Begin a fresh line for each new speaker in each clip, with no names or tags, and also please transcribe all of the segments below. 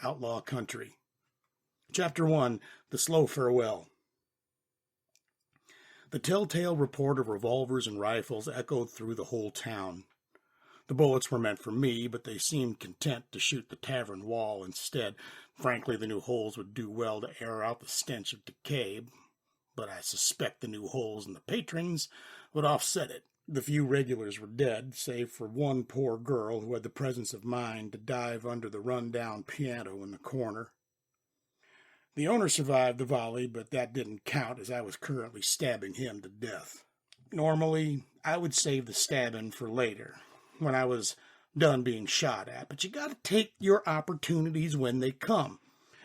OutLaw Country. Chapter 1, The Slow Farewell. The telltale report of revolvers and rifles echoed through the whole town. The bullets were meant for me, but they seemed content to shoot the tavern wall instead. Frankly, the new holes would do well to air out the stench of decay, but I suspect the new holes in the patrons would offset it. The few regulars were dead, save for one poor girl who had the presence of mind to dive under the run-down piano in the corner. The owner survived the volley, but that didn't count as I was currently stabbing him to death. Normally, I would save the stabbing for later, when I was done being shot at, but you gotta take your opportunities when they come.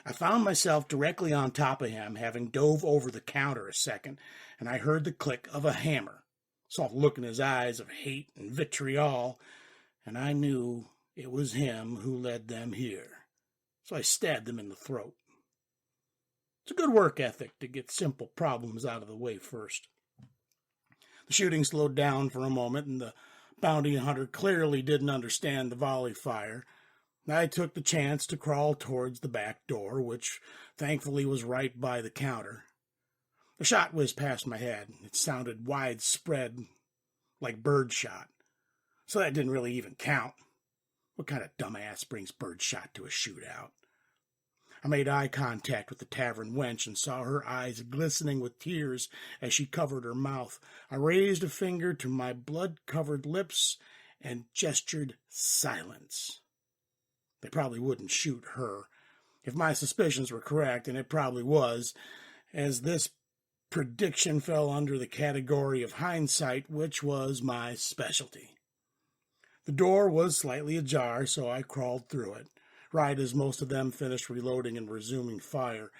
I found myself directly on top of him, having dove over the counter a second, and I heard the click of a hammer. Saw the look in his eyes of hate and vitriol, and I knew it was him who led them here. So I stabbed him in the throat. It's a good work ethic to get simple problems out of the way first. The shooting slowed down for a moment, and the bounty hunter clearly didn't understand the volley fire. I took the chance to crawl towards the back door, which thankfully was right by the counter. A shot whizzed past my head. It sounded widespread, like birdshot. So that didn't really even count. What kind of dumbass brings birdshot to a shootout? I made eye contact with the tavern wench and saw her eyes glistening with tears as she covered her mouth. I raised a finger to my blood-covered lips and gestured silence. They probably wouldn't shoot her. If my suspicions were correct, and it probably was, as this prediction fell under the category of hindsight, which was my specialty. The door was slightly ajar, so I crawled through it, right as most of them finished reloading and resuming fire.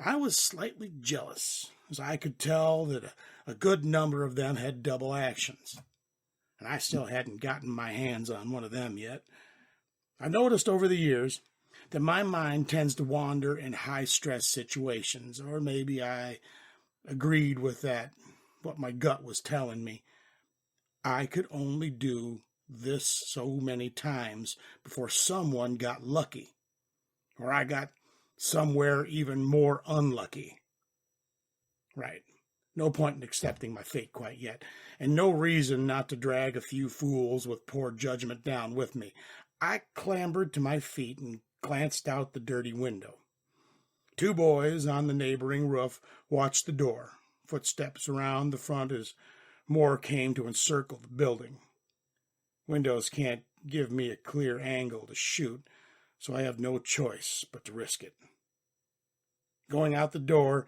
I was slightly jealous, as I could tell that a good number of them had double actions, and I still hadn't gotten my hands on one of them yet. I've noticed over the years that my mind tends to wander in high-stress situations, or maybe I agreed with that, what my gut was telling me. I could only do this so many times before someone got lucky, or I got somewhere even more unlucky. Right. No point in accepting my fate quite yet, and no reason not to drag a few fools with poor judgment down with me. I clambered to my feet and glanced out the dirty window. 2 boys on the neighboring roof watched the door. Footsteps around the front as more came to encircle the building. Windows can't give me a clear angle to shoot, so I have no choice but to risk it. Going out the door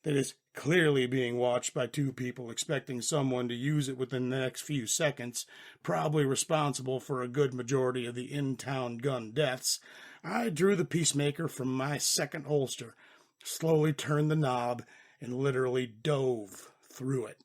that is clearly being watched by 2 people expecting someone to use it within the next few seconds, probably responsible for a good majority of the in-town gun deaths, I drew the peacemaker from my second holster, slowly turned the knob, and literally dove through it.